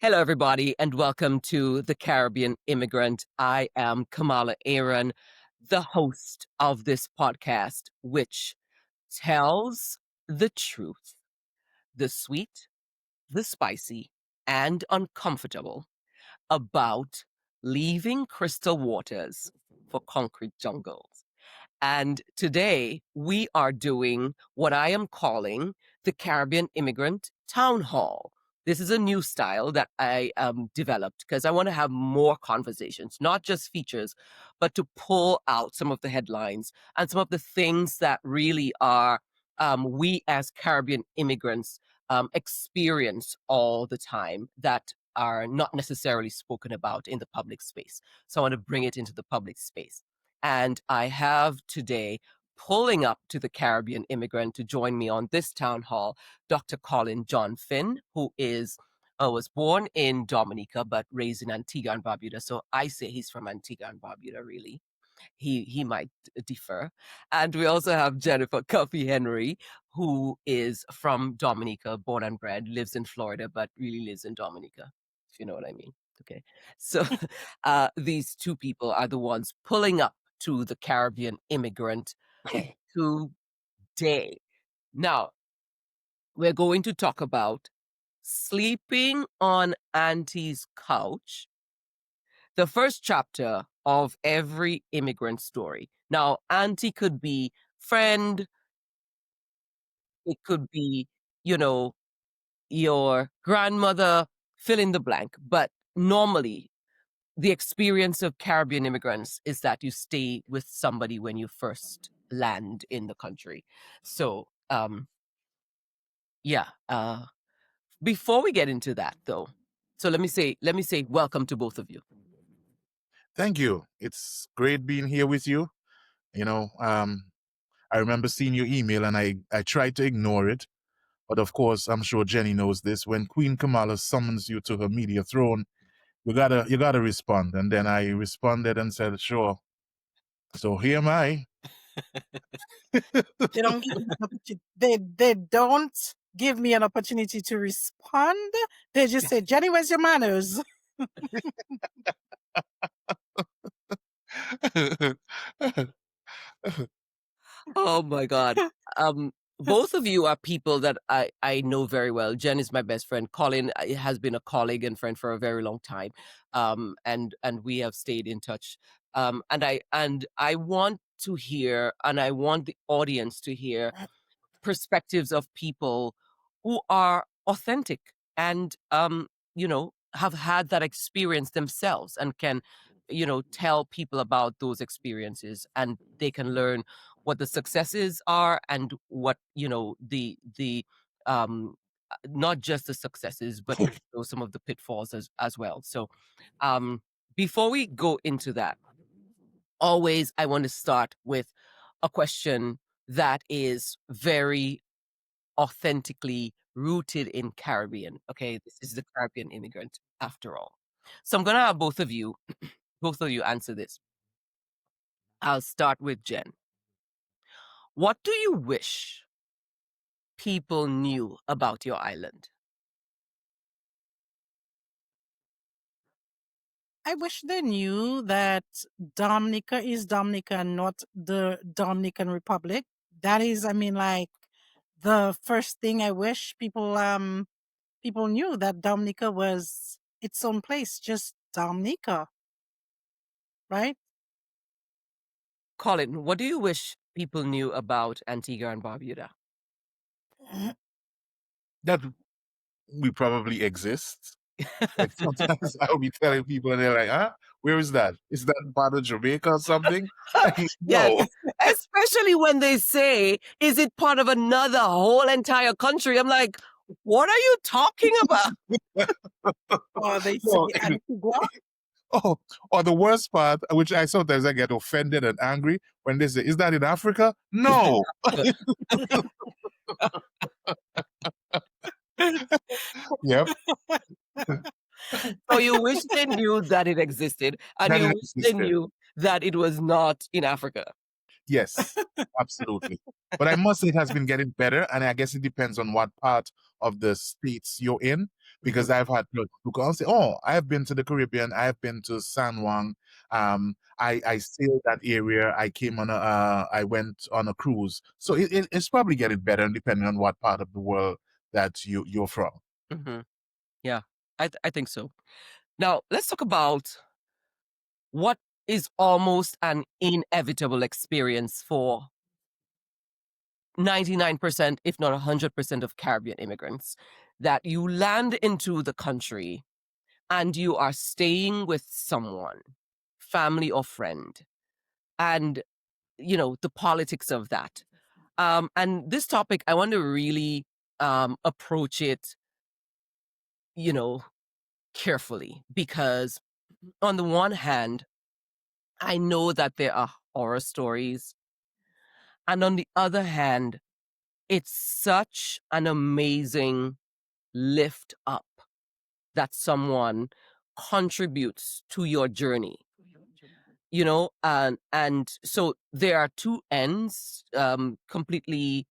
Hello, everybody, and welcome to The Caribbean Immigrant. I am Kamala Aaron, the host of this podcast, which tells the truth, the sweet, the spicy, and uncomfortable about leaving crystal waters for concrete jungles. And today we are doing what I am calling the Caribbean Immigrant Town Hall. This is a new style that I developed because I want to have more conversations, not just features, but to pull out some of the headlines and some of the things that really are we as Caribbean immigrants experience all the time that are not necessarily spoken about in the public space. So I want to bring it into the public space. And I have today, pulling up to the Caribbean Immigrant to join me on this town hall, Dr. Colin John Finn, who was born in Dominica but raised in Antigua and Barbuda. So I say he's from Antigua and Barbuda, really. He might differ. And we also have Jennifer Cuffy Henry, who is from Dominica, born and bred, lives in Florida, but really lives in Dominica, if you know what I mean. Okay. So these two people are the ones pulling up to the Caribbean Immigrant today. Now, we're going to talk about sleeping on Auntie's couch, the first chapter of every immigrant story. Now, Auntie could be friend, it could be, you know, your grandmother, fill in the blank. But normally, the experience of Caribbean immigrants is that you stay with somebody when you first land in the country. So, yeah. Before we get into that, though, so let me say welcome to both of you. Thank you. It's great being here with you. I remember seeing your email and I tried to ignore it. But of course, I'm sure Jenny knows this. When Queen Kamala summons you to her media throne, you gotta respond. And then I responded and said, sure. So here am I. They don't give me an opportunity. They don't give me an opportunity to respond. They just say, Jenny, where's your manners? Oh my God. Both of you are people that I know very well. Jen is my best friend. Colin has been a colleague and friend for a very long time. And we have stayed in touch. And I want to hear, and I want the audience to hear perspectives of people who are authentic and have had that experience themselves and can tell people about those experiences, and they can learn what the successes are and what the not just the successes but some of the pitfalls as well. So before we go into that, always I want to start with a question that is very authentically rooted in Caribbean. Okay, this is the Caribbean immigrant after all. So I'm gonna have both of you answer this. I'll start with Jen. What do you wish people knew about your island? I wish they knew that Dominica is Dominica and not the Dominican Republic. That is, the first thing I wish people knew, that Dominica was its own place, just Dominica, right? Colin, what do you wish people knew about Antigua and Barbuda? That we probably exist. Like sometimes I'll be telling people and they're like, huh? Where is that? Is that part of Jamaica or something? Yes, No. especially when they say, is it part of another whole entire country? I'm like, what are you talking about? Or they say No. Antigua. Oh, or the worst part, which I sometimes I get offended and angry when they say, "Is that in Africa?" No. Yep. So you wish they knew that it existed, and That you it wish they existed. knew that it was not in Africa. Yes, absolutely. But I must say it has been getting better, and I guess it depends on what part of the states you're in. Because Mhm. I've had people who come and say, "Oh, I have been to the Caribbean. I have been to San Juan. I sailed that area. I came on I went on a cruise." So it's probably getting better, depending on what part of the world that you're from. Mhm. Yeah, I think so. Now, let's talk about what is almost an inevitable experience for 99%, if not 100% of Caribbean immigrants, that you land into the country and you are staying with someone, family or friend, and the politics of that. And this topic, I want to really approach it, you know, carefully because on the one hand, I know that there are horror stories, and on the other hand, it's such an amazing lift up that someone contributes to your journey, and so there are two ends, completely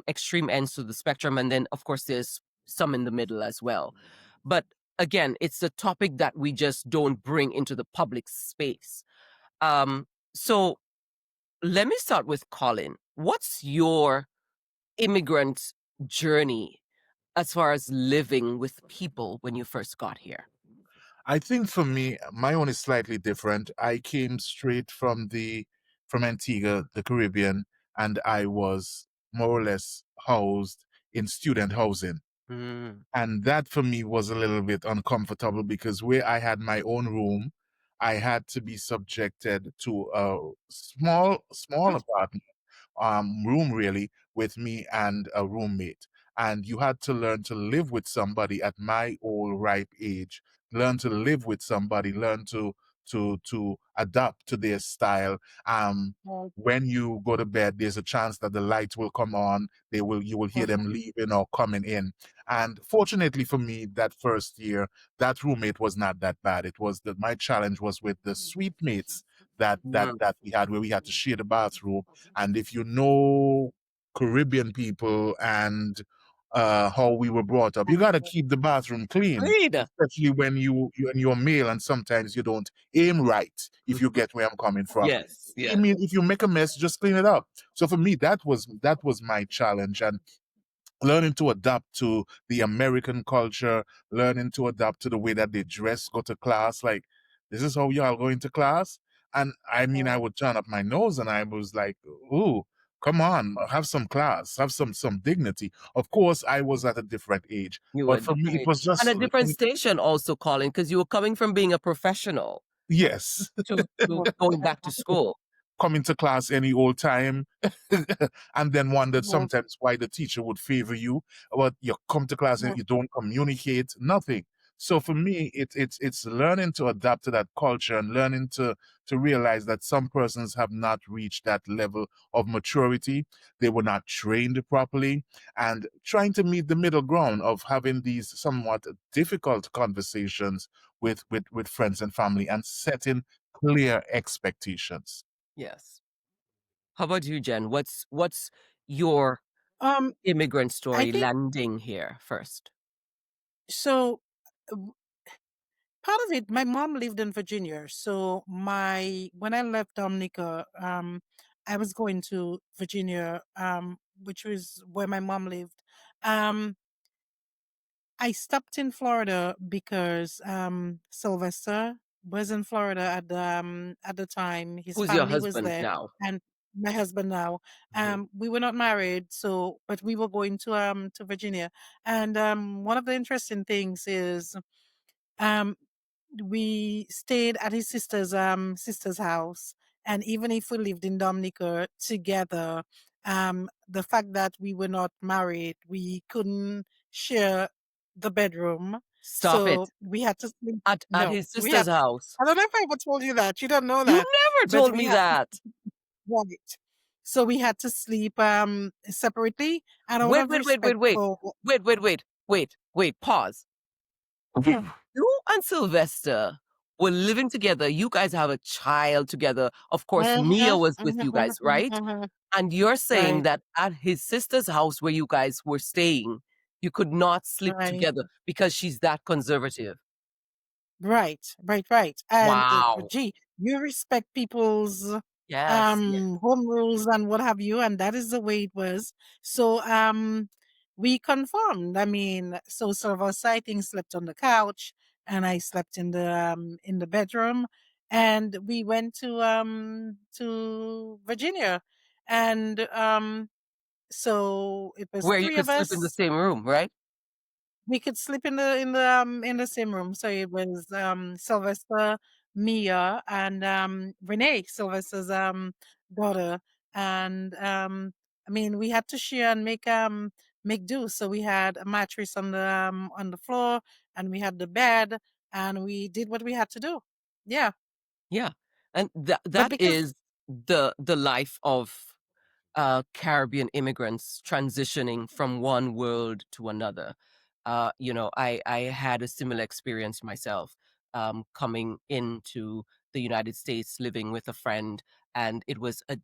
extreme ends to the spectrum, and then of course there's some in the middle as well. But again, it's a topic that we just don't bring into the public space. So let me start with Colin. What's your immigrant journey as far as living with people when you first got here? I think for me, my own is slightly different. I came straight from Antigua, the Caribbean, and I was more or less housed in student housing. Mm. And that for me was a little bit uncomfortable because where I had my own room, I had to be subjected to a small apartment, room really, with me and a roommate. And you had to learn to live with somebody at my old ripe age, learn to live with somebody, learn to adapt to their style. When you go to bed, there's a chance that the lights will come on. You will hear them leaving or coming in. And fortunately for me, that first year, that roommate was not that bad. It was that my challenge was with the suite mates Mm. that we had, where we had to share the bathroom. And if you know Caribbean people and how we were brought up, you got to keep the bathroom clean, Agreed. especially when you're male, and sometimes you don't aim right. If you get where I'm coming from, Yes, I yes. mean, if you make a mess, just clean it up. So for me, that was my challenge, and learning to adapt to the American culture, learning to adapt to the way that they dress, go to class. Like, this is how y'all go into class? And I mean, I would turn up my nose and I was like, ooh, come on, have some class, have some dignity. Of course, I was at a different age, You but would, for me, it right. was And just, a different station also, Colin, because you were coming from being a professional yes. to going back to school. Coming to class any old time and then wondered sometimes why the teacher would favor you, but you come to class and you don't communicate nothing. So for me, it's learning to adapt to that culture and learning to realize that some persons have not reached that level of maturity. They were not trained properly, and trying to meet the middle ground of having these somewhat difficult conversations with friends and family and setting clear expectations. Yes. How about you, Jen? What's your Um, immigrant I story think landing here first? so. Part of it, my mom lived in Virginia. So when I left Dominica, I was going to Virginia, which was where my mom lived. Um, I stopped in Florida because Sylvester was in Florida at the time. His Who's your family was husband there, now? and my husband now. Mhm. We were not married, so but we were going to Virginia. And one of the interesting things is um we stayed at his sister's house, and even if we lived in Dominica together, the fact that we were not married, we couldn't share the bedroom, Stop it. so we had to sleep. At No, his we sister's had. house. I don't know if I ever told you that. You don't know You that, never but told we me had to that. right. So we had to sleep separately, and out Wait, of wait, wait, respect wait, wait. for Wait, wait, wait. Wait, wait, pause. You and Sylvester were living together. You guys have a child together. Of course, Mia Mhm, was with mhm, you mhm, guys, mhm, right? mhm. And you're saying Right, that at his sister's house where you guys were staying, you could not sleep right. together because she's that conservative. Right, right, right. And Wow. gee, you respect people's Yes, yes. home rules and what have you, and that is the way it was. So we conformed. I mean, so some of us I think slept on the couch and I slept in the bedroom, and we went to Virginia, and so it was Where you three could of sleep in the us. same room, right? We could sleep in the same room. So it was Sylvester, Mia, and Renee, Sylvester's daughter. And I mean we had to share and make do. So we had a mattress on the floor, and we had the bed, and we did what we had to do. Yeah. Yeah. And that But that because is the life of Caribbean immigrants transitioning from one world to another. I had a similar experience myself, coming into the United States, living with a friend, and it was a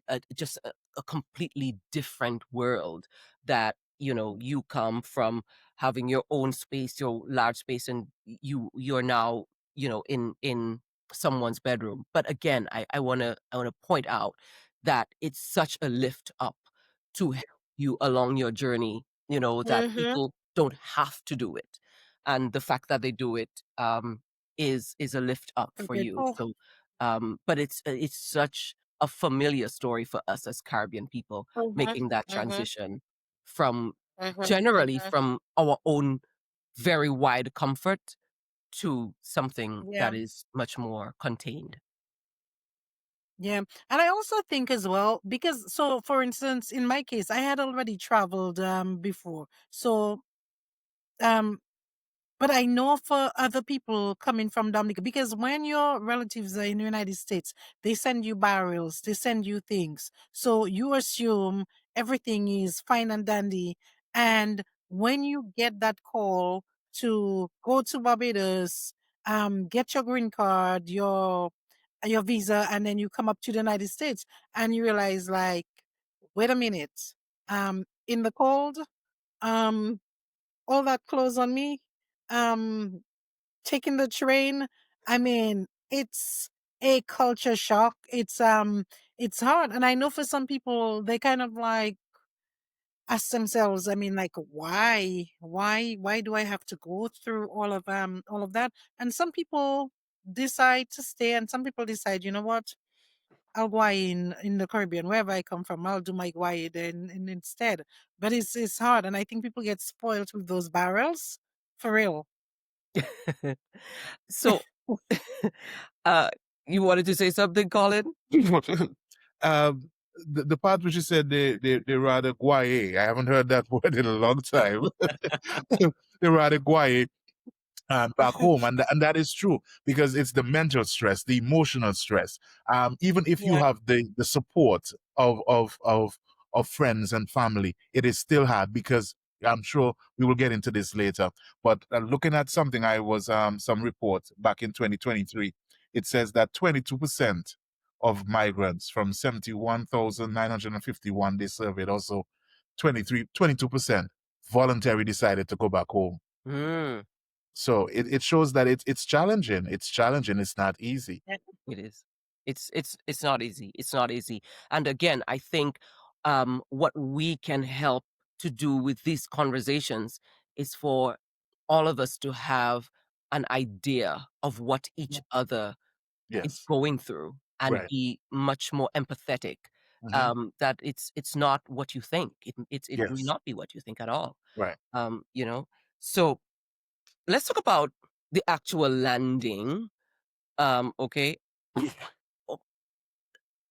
completely different world. That you come from having your own space, your large space, and you're now in someone's bedroom. But again, I want to point out that it's such a lift up to help you along your journey, that Mhm. people don't have to do it. And the fact that they do it, is a lift up I'm for you. grateful. So, but it's such a familiar story for us as Caribbean people, Mhm. making that Mhm. transition from Mhm. generally Mhm. from our own very wide comfort to something that Yeah. is much more contained. Yeah. And I also think as well, because so for instance, in my case, I had already traveled before. So um but I know for other people coming from Dominica, because when your relatives are in the United States, they send you barrels, they send you things. So you assume everything is fine and dandy. And when you get that call to go to Barbados, get your green card, your visa, and then you come up to the United States and you realize like, wait a minute, in the cold, um, all that clothes on me, um, taking the train, I mean, it's a culture shock. It's hard. And I know for some people they kind of like ask themselves, I mean, like, why do I have to go through all of that? And some people decide to stay, and some people decide, you know what? I'll go in the Caribbean, wherever I come from. I'll do my guay instead. But it's hard, and I think people get spoiled with those barrels for real. So, uh, you wanted to say something, Colin? Um, the part which you said they rather guaye. I haven't heard that word in a long time. They rather guaye back home, and that is true because it's the mental stress, the emotional stress. Even if you Yeah. have the support of friends and family, it is still hard because I'm sure we will get into this later. But looking at something, I was some report back in 2023. It says that 22% of migrants from 71,951 they surveyed, also 22% voluntarily decided to go back home. Mm, So it shows that it's challenging. It's challenging. It's not easy. it is. It's not easy. It's not easy. And again, I think what we can help to do with these conversations is for all of us to have an idea of what each Yeah. other is Yes. going through and Right. be much more empathetic. Hmm. That it's not what you think. It may Yes. not be what you think at all. Right. Um, you know. So let's talk about the actual landing. Okay. Oh,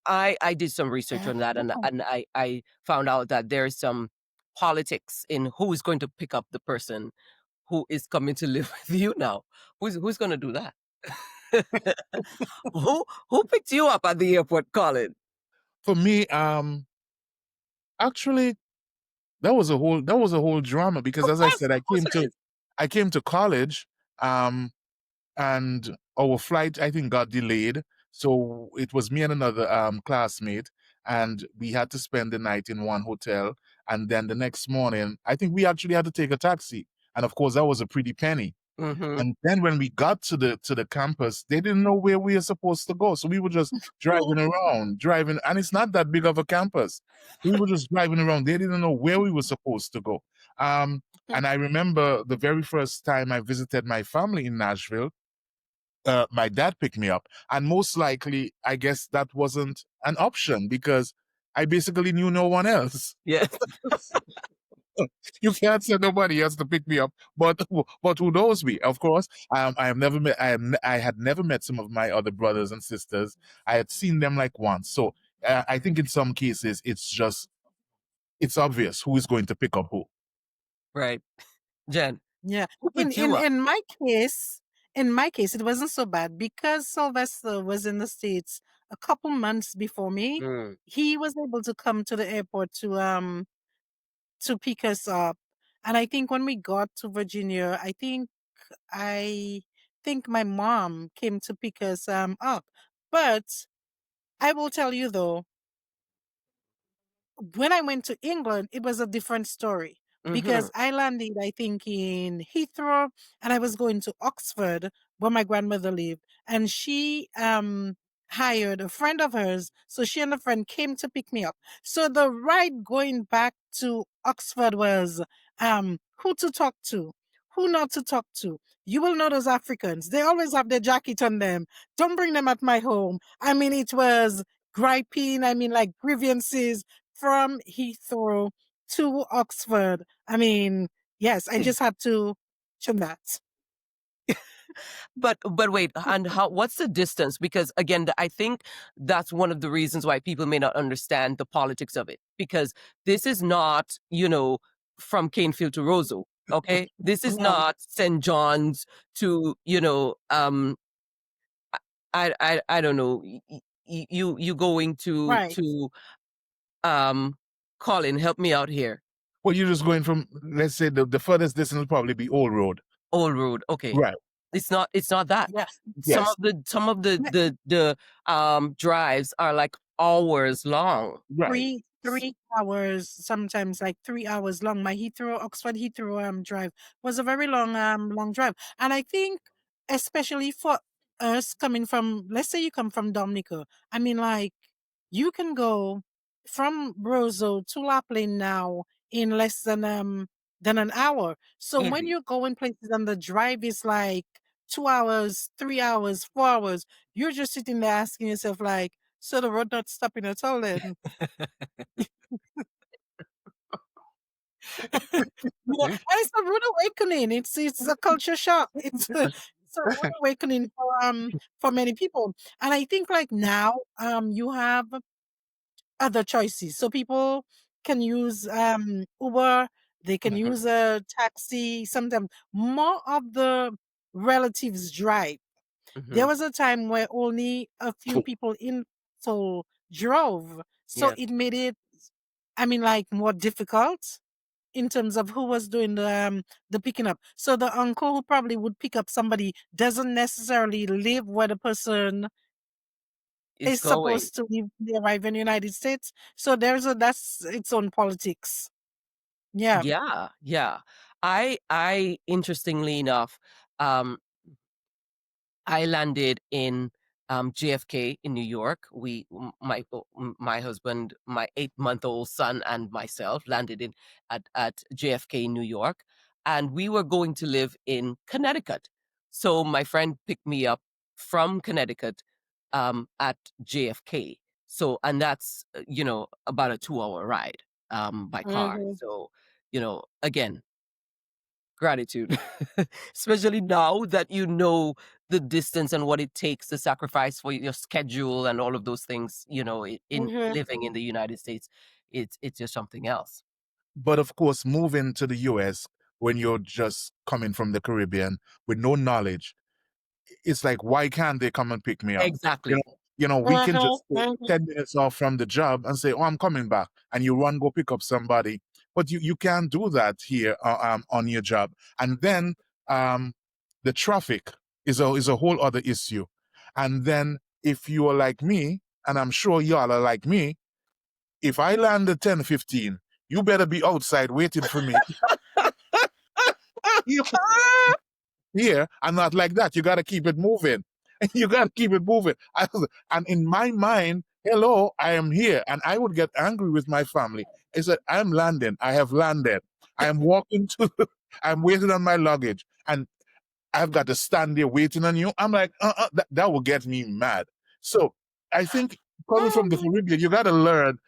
I did some research on that, and I found out that there's some politics in who is going to pick up the person who is coming to live with you now. Who's going to do that? Who picked you up at the airport, Colin? For me, actually, that was a whole drama because, as I said, Of course it is. I came to college, um, and our flight, I think, got delayed. So it was me and another classmate, and we had to spend the night in one hotel. And then the next morning, I think we actually had to take a taxi. And of course, that was a pretty penny. Mm-hmm. And then when we got to the campus, they didn't know where we were supposed to go. So we were just driving around, and it's not that big of a campus. We were just driving around. They didn't know where we were supposed to go. And I remember the very first time I visited my family in Nashville, my dad picked me up. And most likely, I guess that wasn't an option because I basically knew no one else. Yes. You can't send nobody else to pick me up, but who knows me? Of course, I have never met. I had never met some of my other brothers and sisters. I had seen them like once. So I think in some cases it's obvious who is going to pick up who. Right. Jen, Yeah. who In picked you in up? in my case, in my case, it wasn't so bad because Sylvester was in the States a couple months before me. Mm. He was able to come to the airport to pick us up. And I think when we got to Virginia, I think my mom came to pick us up. But I will tell you though, when I went to England, it was a different story Mm-hmm. because I landed, I think, in Heathrow, and I was going to Oxford where my grandmother lived, and she hired a friend of hers, so she and a friend came to pick me up. So the ride going back to Oxford was who to talk to, who not to talk to. You will know those Africans; they always have their jacket on them. Don't bring them at my home. I mean, it was griping. I mean, like grievances from Heathrow to Oxford. I mean, yes, I just had to mention that. But wait, and what's the distance? Because again, I think that's one of the reasons why people may not understand the politics of it. Because this is not, from Canefield to Roseau. Okay, this is Yeah, not St. John's to, I don't know, you going to right. um Colin, help me out here. Well, you're just going from, let's say, the furthest distance will probably be Old Road. Old Road. Okay. Right. It's not that. Yes. Yes. Some of Yeah, the drives are like hours long. Right. three hours, sometimes like 3 hours long. My Oxford Heathrow drive was a very long drive. And I think especially for us coming from, let's say you come from Dominica, I mean like you can go from Roseau to Lapland now in less than an hour. So when Easy. you're going places and the drive is like 2 hours, 3 hours, 4 hours, you're just sitting there asking yourself like, so the road not stopping at all then. And it's a rude awakening. It's a culture shock. It's a rude awakening for many people. And I think like now you have other choices. So people can use Uber, they can Mhm, use a taxi. Sometimes more of the relatives drive. There mhm. was a time where only a few people in Seoul drove. So Yes. it made it, I mean, like more difficult in terms of who was doing the picking up. So the uncle who probably would pick up somebody doesn't necessarily live where the person It's is going. supposed to live when they arrive in the United States. So that's its own politics. Yeah. Yeah, yeah. I interestingly enough, um I landed in JFK in New York. My husband, my 8-month-old son, and myself landed in at JFK in New York, and we were going to live in Connecticut. So my friend picked me up from Connecticut at JFK. So and that's about a 2-hour ride by car. Hmm. So again, gratitude, especially now that you know the distance and what it takes to sacrifice for your schedule and all of those things, in Hmm. living in the United States. It's just something else. But of course, moving to the US when you're just coming from the Caribbean with no knowledge, it's like, why can't they come and pick me up? You Exactly. know, we can Hmm. just go 10 minutes off from the job and say, oh, I'm coming back. And you run, go pick up somebody. But you can't do that here on your job. And then the traffic is a whole other issue. And then if you are like me, and I'm sure y'all are like me, if I land at 10:15, you better be outside waiting for me. You here and not like that. You got to keep it moving. You got to keep it moving. And in my mind, hello, I am here. And I would get angry with my family. I said, I'm landing. I have landed. I am walking to, I'm waiting on my luggage. And I've got to stand there waiting on you. I'm like, that will get me mad. So I think coming from the Caribbean, you got to learn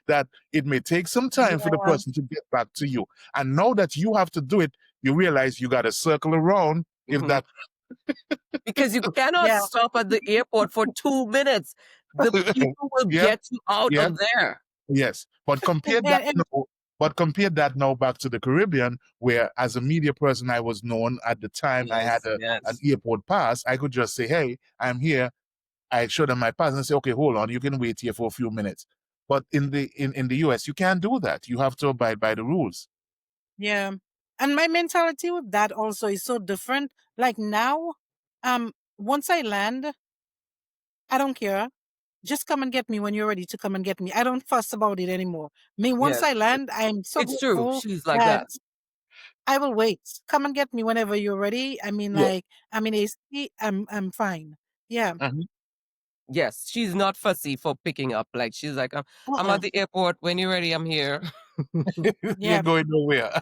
that it may take some time for the Yeah. person to get back to you. And now that you have to do it, you realize you got to circle around. If Mhm. that, Because you cannot Yeah. stop at the airport for 2 minutes. The people will yeah, get you out yeah, of there. yes. But compare that And now. But compare that now back to the Caribbean, where as a media person, I was known at the time. I had Yes, an yes. airport pass. I could just say, "Hey, I'm here." I show them my pass and say, okay, hold on, you can wait here for a few minutes. But in the US, you can't do that. You have to abide by the rules. yeah. And my mentality with that also is so different. Like now, once I land, I don't care. Just come and get me when you're ready to come and get me. I don't fuss about it anymore. Me, once Yes. I land, I'm so It's true. hopeful She's like that that. I will wait. Come and get me whenever you're ready. I mean, Yeah. like, I'm in AC. I'm fine. Yeah. Mhm. Yes, she's not fussy for picking up. Like she's like, I'm Uh-uh. at the airport. When you're ready, I'm here. You're Yeah. going nowhere.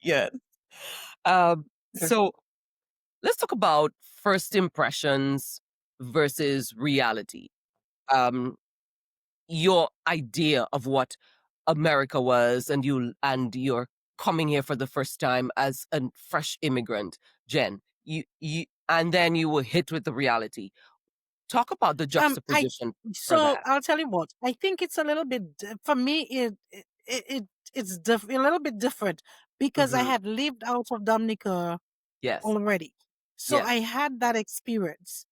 Yes. So let's talk about first impressions versus reality. Um, your idea of what America was, and you're coming here for the first time as a fresh immigrant, Jen. You and then you were hit with the reality. Talk about the I juxtaposition for so that. I'll tell you what. I think it's a little bit for me. It's a little bit different because I Hmm. had lived out of Dominica Yes. already, so Yes. I had that experience.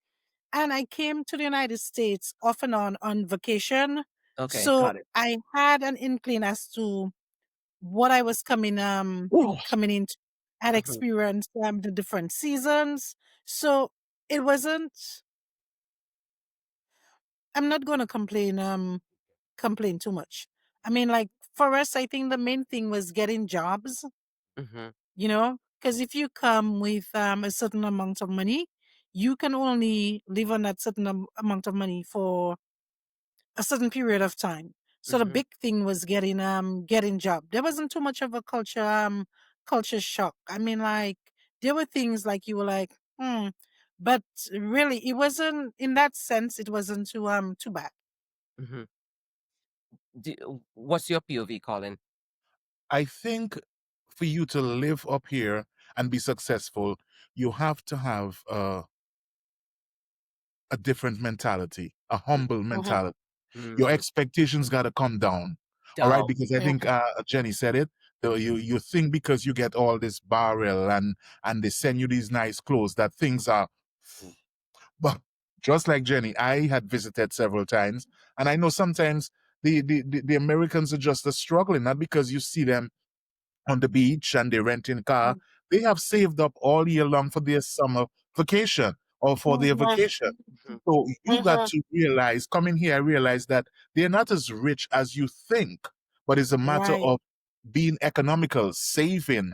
And I came to the United States off and on vacation, Okay. so Got it. I had an inkling as to what I was Ooh. coming into. I had Mhm, experienced the different seasons, so it wasn't. I'm not gonna complain too much. I mean, like for us, I think the main thing was getting jobs. mhm, Because if you come with a certain amount of money, you can only live on that certain amount of money for a certain period of time. So the mhm, big thing was getting job. There wasn't too much of a culture shock. I mean, like there were things like you were like, but really it wasn't in that sense. It wasn't too bad. mhm. What's your POV, Colin? I think for you to live up here and be successful, you have to have a different mentality, a Mm, humble Mhm. mentality. Your mm, expectations got to come down. All right, down. because I think Mhm. Jenny said it. You think because you get all this barrel and they send you these nice clothes that things are. But just like Jenny, I had visited several times, and I know sometimes the Americans are just struggling, not because you see them on the beach and they're renting a car. They have saved up all year long for their summer vacation or for their vacation. Mhm, So you got Mhm. to realize, coming here, I realize that they're not as rich as you think, but it's a matter Right. of being economical, saving,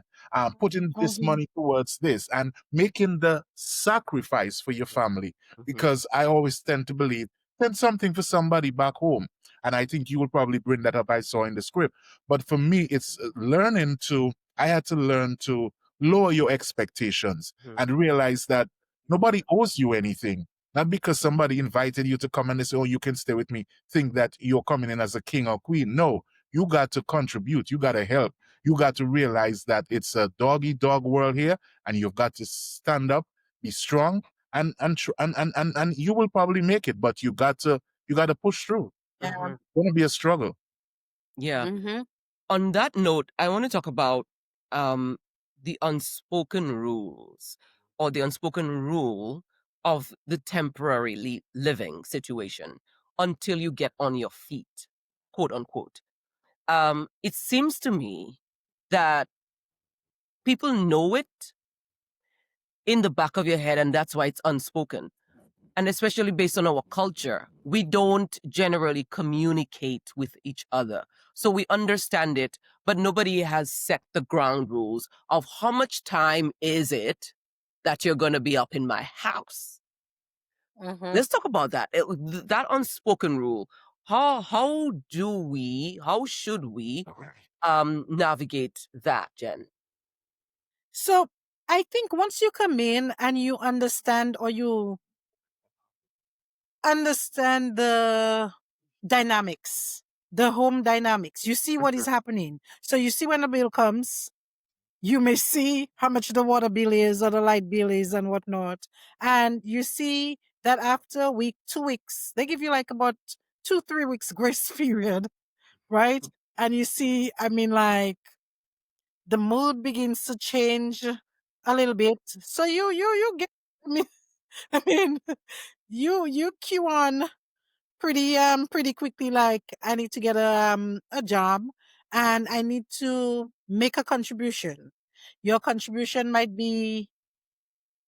putting this Mhm. money towards this, and making the sacrifice for your family. mhm, Because I always tend to believe, send something for somebody back home. And I think you will probably bring that up. I saw in the script. But for me, it's I had to learn to lower your expectations mhm, and realize that nobody owes you anything. Not because somebody invited you to come and they say, oh, you can stay with me, think that you're coming in as a king or queen. No, you got to contribute. You got to help. You got to realize that it's a dog eat dog world here, and you've got to stand up, be strong, and you will probably make it. But you got to push through. Yeah. mhm. It's gonna be a struggle. Yeah. Mhm. On that note, I want to talk about um, the unspoken rules or the unspoken rule of the temporary living situation until you get on your feet, quote unquote. It seems to me that people know it. in the back of your head, and that's why it's unspoken. And especially based on our culture, we don't generally communicate with each other. So we understand it, but nobody has set the ground rules of how much time is it that you're going to be up in my house. Mhm. Let's talk about that. That unspoken rule. How should we navigate that, Jen? So I think once you come in and you understand, or you understand the dynamics, the home dynamics, you see what is happening. So you see when the bill comes, you may see how much the water bill is or the light bill is and whatnot. And you see that after a week, 2 weeks, they give you like about 2-3 weeks grace period, right? And you see, I mean, like the mood begins to change a little bit. So you get, I mean, I mean, you cue on pretty quickly. Like, I need to get a job, and I need to make a contribution. Your contribution might be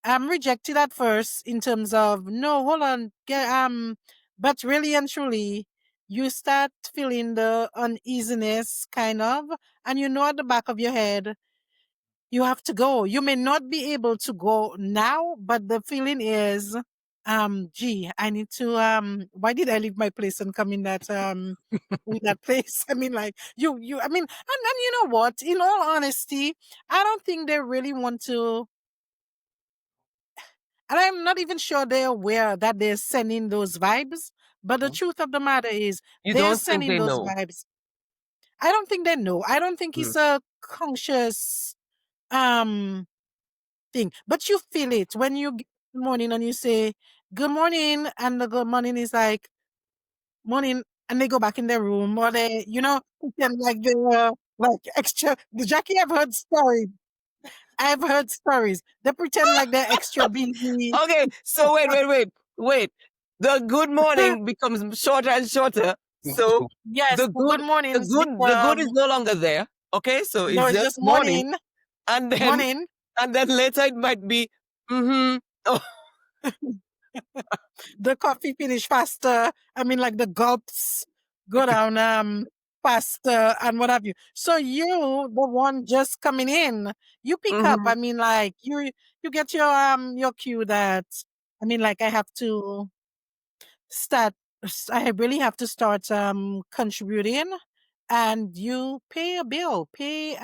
rejected at first in terms of, no, hold on, but really and truly you start feeling the uneasiness kind of, and you know at the back of your head you have to go. You may not be able to go now, but the feeling is, gee, I need to, why did I leave my place and come in that place? I mean, like, I mean, and you know what? In all honesty, I don't think they really want to, and I'm not even sure they're aware that they're sending those vibes. But the Mhm. truth of the matter is, You they're don't think sending they those know? vibes. I don't think they know. I don't think Mm. it's a conscious, um, thing. But you feel it when you get good morning and you say good morning, and the good morning is like morning, and they go back in their room, or they, pretend like they're like extra. Jackie, I've heard stories. They pretend like they're extra busy. Okay, so wait. The good morning becomes shorter and shorter. So Yes, the good mornings the good is become, no longer there. Okay, so no, it's it's just just morning, morning, and then morning. later it might be mm-hmm. Oh, The coffee finish faster. I mean, like the gulps go down faster and what have you. So you, the one just coming in, you pick up. mm-hmm. I mean, like you get your cue that, I mean, like, I have to start. I really have to start contributing, and you pay a bill, pay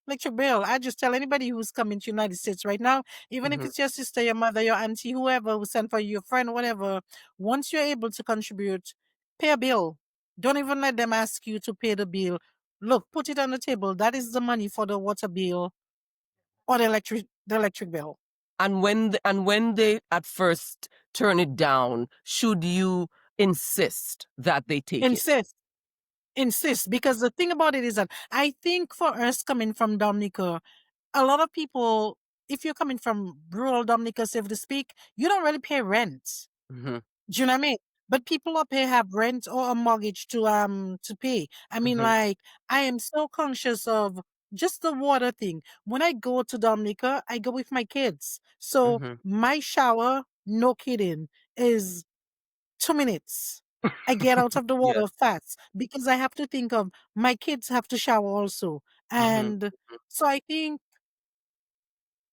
electric bill. I just tell anybody who's coming to United States right now, even if Mm-hmm. it's your sister, your mother, your auntie, whoever who sent for you, your friend, whatever, once you're able to contribute, pay a bill. Don't even let them ask you to pay the bill. Look, put it on the table. That is the money for the water bill or the electric bill. And when they at first turn it down, should you insist that they take it? Insist. Insist, because the thing about it is that I think for us coming from Dominica, a lot of people, if you're coming from rural Dominica, so to speak, you don't really pay rent. Mm-hmm. Do you know what I mean? But people up here have rent or a mortgage to pay. I mean, Mm-hmm. like, I am so conscious of just the water thing. When I go to Dominica, I go with my kids. So Mm-hmm. my shower, no kidding, is 2 minutes. I get out of the Yes. water fast because I have to think of my kids have to shower also. Mm-hmm. And so I think,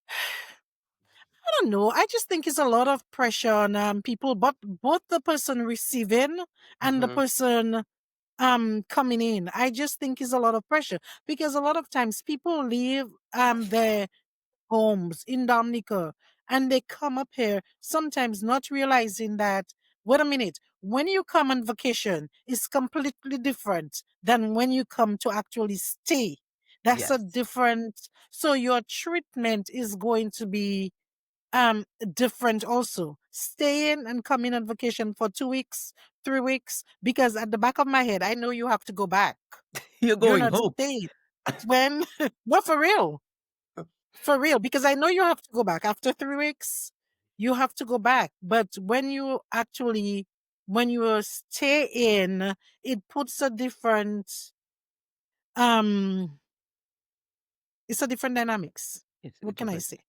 I don't know. I just think it's a lot of pressure on people, but both the person receiving and the Mm-hmm. person coming in. I just think it's a lot of pressure because a lot of times people leave their homes in Dominica and they come up here sometimes not realizing that, wait a minute, when you come on vacation, it's completely different than when you come to actually stay. That's a Yes. different, so your treatment is going to be different also. Staying and coming on vacation for 2 weeks, 3 weeks, because at the back of my head, I know you have to go back. You're You're going not home. staying. When, no, for real. For real, because I know you have to go back after 3 weeks. You have to go back, but when you stay in, it puts a different um, it's a different dynamics. It's What can I different. say?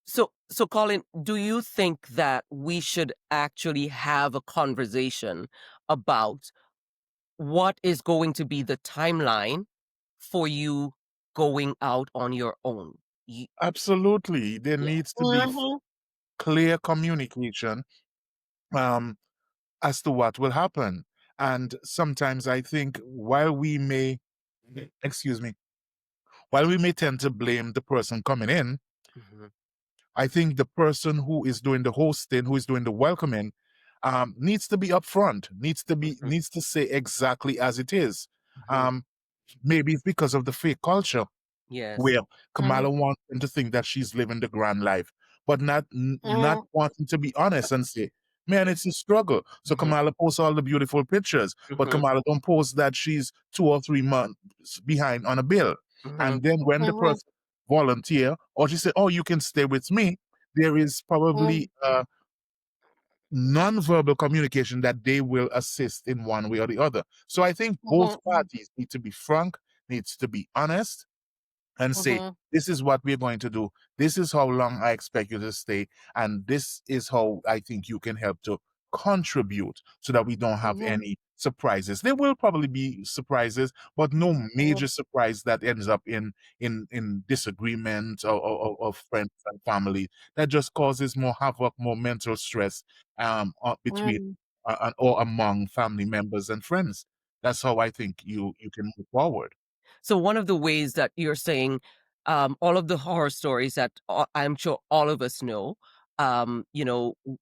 So Colin, do you think that we should actually have a conversation about what is going to be the timeline for you going out on your own? Ye Absolutely. There Yeah. needs to be Mhm. clear communication um, as to what will happen. And sometimes I think while we may, excuse me, while we may tend to blame the person coming in, Mhm, I think the person who is doing the hosting, who is doing the welcoming, needs to be upfront, mhm, needs to say exactly as it is. mhm. Um, Maybe it's because of the fake culture Yes. where Mhm. Kamala wants them to think that she's living the grand life, but not Mhm. wanting to be honest and say, "Man, it's a struggle." So Mhm, Kamala posts all the beautiful pictures, but mhm, Kamala don't post that she's 2 or 3 months behind on a bill. mhm, And then when the Mhm. person volunteer or she say, "Oh, you can stay with me," there is Mhm. probably non-verbal communication that they will assist in one way or the other. So I think both Mhm. parties need to be frank, needs to be honest, and say, Mhm. this is what we're going to do. This is how long I expect you to stay. And this is how I think you can help to contribute so that we don't have Mhm. any surprises. There will probably be surprises, but no Mhm. major surprise that ends up in disagreement or friends and family that just causes more havoc, more mental stress between Mhm. or among family members and friends. That's how I think you can move forward. So one of the ways that you're saying, all of the horror stories that I'm sure all of us know,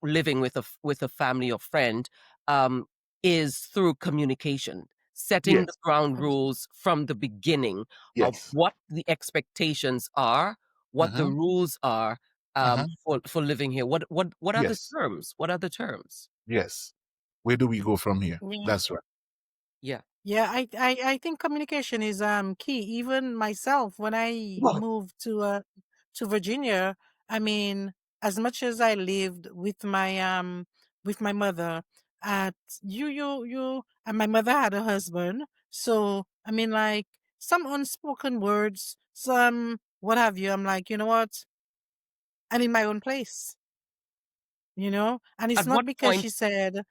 living with with a family or friend, um, is through communication, setting the Yes, ground Mhm. rules from the beginning of yes. what the expectations are, what the Mhm, rules are, mhm. for living here. What are the Yes, terms? What are the terms? yes. Where do we go from here? Yeah. That's right. Yeah. Yeah, I think communication is key. Even myself, when I Well, moved to Virginia, I mean, as much as I lived with my mother, at you and my mother had a husband, so I mean, like some unspoken words, some what have you. I'm like, you know what? I'm in my own place, and it's at not what because point? she said.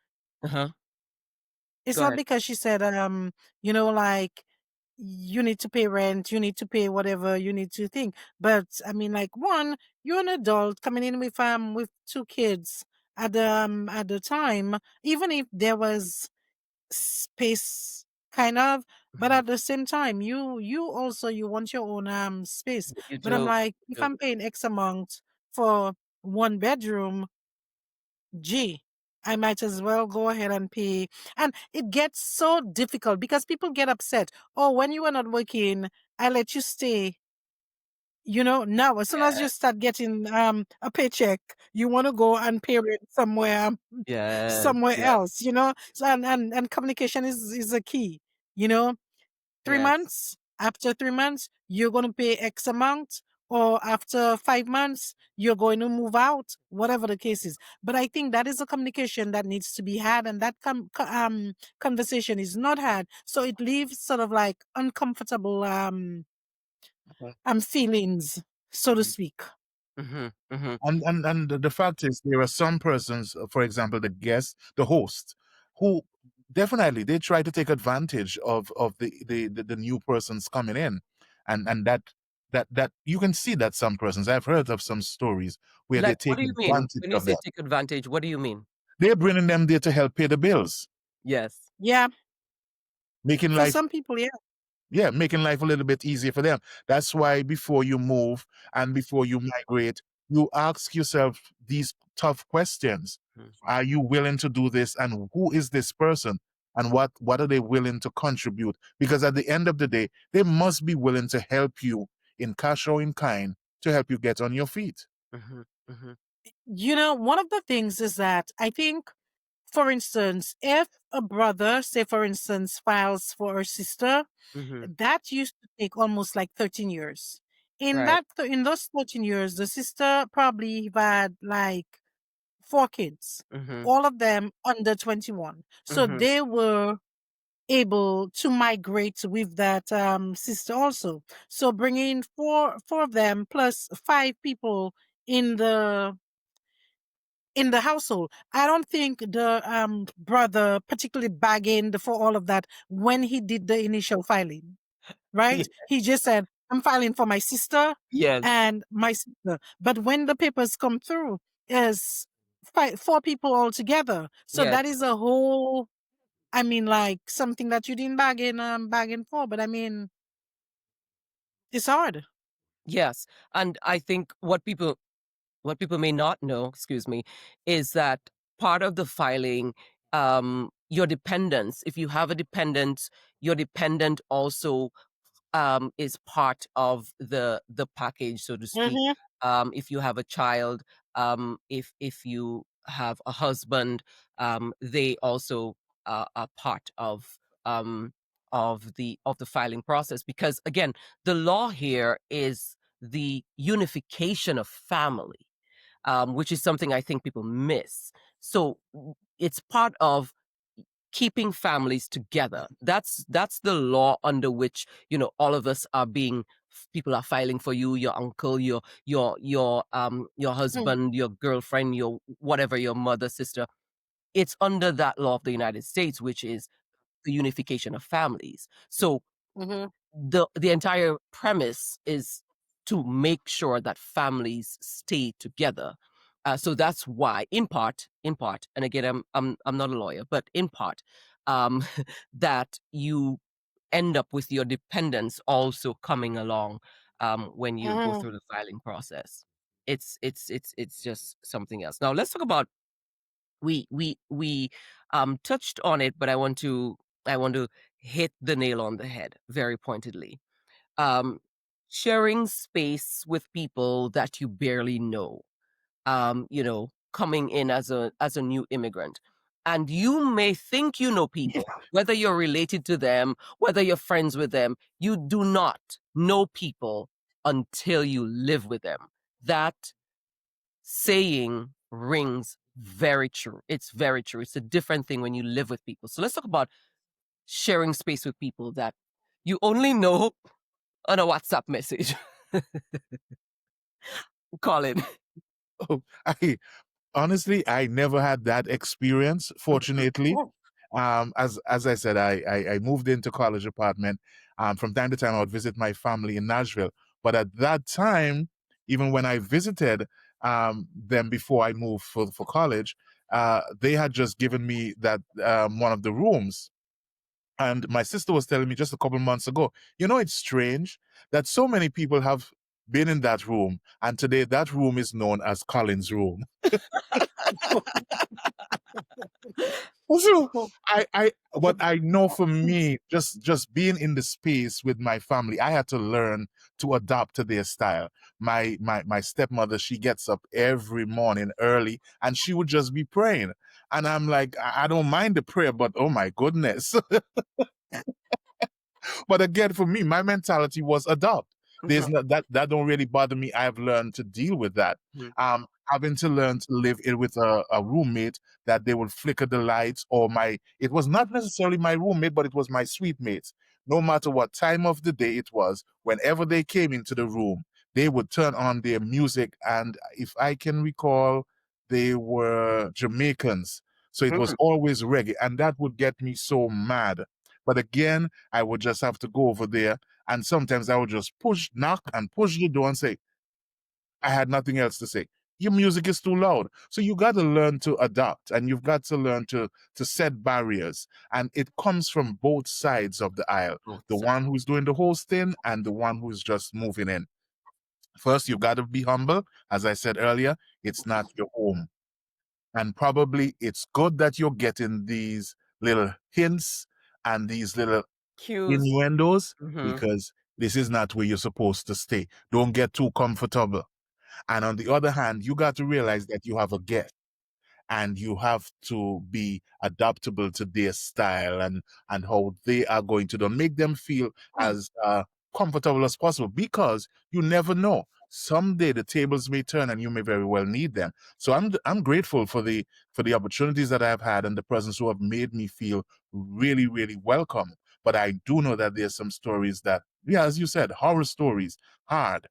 Uh-huh. It's Go not ahead. because she said, like you need to pay rent, you need to pay whatever you need to think. But I mean, like one, you're an adult coming in with 2 kids at the time, even if there was space kind of, but Mhm. at the same time, you also you want your own space. You But I'm do. like, You if do. I'm paying X amount for 1 bedroom, gee, I might as well go ahead and pay. And it gets so difficult because people get upset. Oh, when you are not working, I let you stay. Now as soon as you Yes. start getting a paycheck, you want to go and pay rent Yes. somewhere Yes. else. So and communication is a key. You know, three Yes. months. After 3 months, you're going to pay X amount, or after 5 months, you're going to move out, whatever the case is. But I think that is a communication that needs to be had, and that conversation is not had. So it leaves sort of like uncomfortable Mhm, feelings, so to mhm. speak. Mhm. Mhm. And the fact is, there are some persons, for example, the guest, the host, who definitely they try to take advantage of the new persons coming in, and that you can see that some persons. I've heard of some stories where they Like, what take do you mean? advantage When you of say that. take advantage, what do you mean? They're bringing them there to help pay the bills, Yes. Yeah, making for life some people, yeah. yeah, making life a little bit easier for them. That's why before you move and before you migrate, you ask yourself these tough questions. Mhm. Are you willing to do this? And who is this person? And what are they willing to contribute? Because at the end of the day, they must be willing to help you in cash or in kind to help you get on your feet. Mhm. Mhm. One of the things is that I think, for instance, if a brother, say for instance, files for a sister, Mhm. that used to take almost like 13 years. Right. In those 13 years, the sister probably had like 4 kids, Mhm. all of them under 21. So Mhm. they were able to migrate with that sister also. So bringing four of them plus 5 people in the household. I don't think the brother particularly bargained for all of that when he did the initial filing, Ye right? He just said, "I'm filing for my sister yes, and my sister." But when the papers come through, is four people all together. So yes, that is a whole. I mean, like something that you didn't bargain for. But I mean, it's hard. yes, and I think what people may not know, excuse me, is that part of the filing, your dependents, if you have a dependent, your dependent also is part of the package, so to speak. Mm-hmm. If you have a child, if you have a husband, they also are part um, of the filing process. Because again, the law here is the unification of family, which is something I think people miss. So it's part of keeping families together. That's the law under which, all of us are being people are filing for you, your uncle, your husband, your girlfriend, your whatever, your mother, sister. It's under that law of the United States, which is the unification of families. So Mm-hmm. the entire premise is to make sure that families stay together. So that's why, in part, and again, I'm not a lawyer, but in part, um, that you end up with your dependents also coming along when you go Mm-hmm. through the filing process. It's just something else. Now let's talk about we touched on it, but I want to hit the nail on the head very pointedly. um, Sharing space with people that you barely know, coming in as a new immigrant. And you may think you know people, whether you're related to them, whether you're friends with them, you do not know people until you live with them. That saying rings very true. It's very true. It's a different thing when you live with people. So let's talk about sharing space with people that you only know on a WhatsApp message. Colin. Oh, honestly, I never had that experience, fortunately. As I said, I moved into college apartment. From time to time, I would visit my family in Nashville. But at that time, even when I visited them before I moved for college, they had just given me that one of the rooms. And my sister was telling me just a couple months ago, it's strange that so many people have been in that room, and today that room is known as Colin's room. So what I know for me, just being in the space with my family, I had to learn to adapt to their style. My stepmother, she gets up every morning early and she would just be praying. And I'm like, I don't mind the prayer, but oh my goodness. But again, for me, my mentality was adopt. There's Mhm, not that don't really bother me. I've learned to deal with that. mhm. Having to learn to live in with a roommate that they would flicker the lights, or it was not necessarily my roommate, but it was my suite mates. No matter what time of the day it was, whenever they came into the room, they would turn on their music. And if I can recall, they were Jamaicans. So it was Mhm. always reggae. And that would get me so mad. But again, I would just have to go over there. And sometimes I would just knock and push the door and say, I had nothing else to say. Your music is too loud. So you got to learn to adapt, and you've got to learn to set barriers. And it comes from both sides of the aisle. Both The sides. one who's doing the hosting and the one who's just moving in. First, you've got to be humble. As I said earlier, it's not your home. And probably it's good that you're getting these little hints and these little Cues. innuendos, Mhm. because this is not where you're supposed to stay. Don't get too comfortable. And on the other hand, you got to realize that you have a guest, and you have to be adaptable to their style and how they are going to do. Make them feel as comfortable as possible, because you never know. Someday the tables may turn and you may very well need them. So I'm grateful for the opportunities that I've had and the persons who have made me feel really, really welcome. But I do know that there's some stories that, yeah, as you said, horror stories, hard,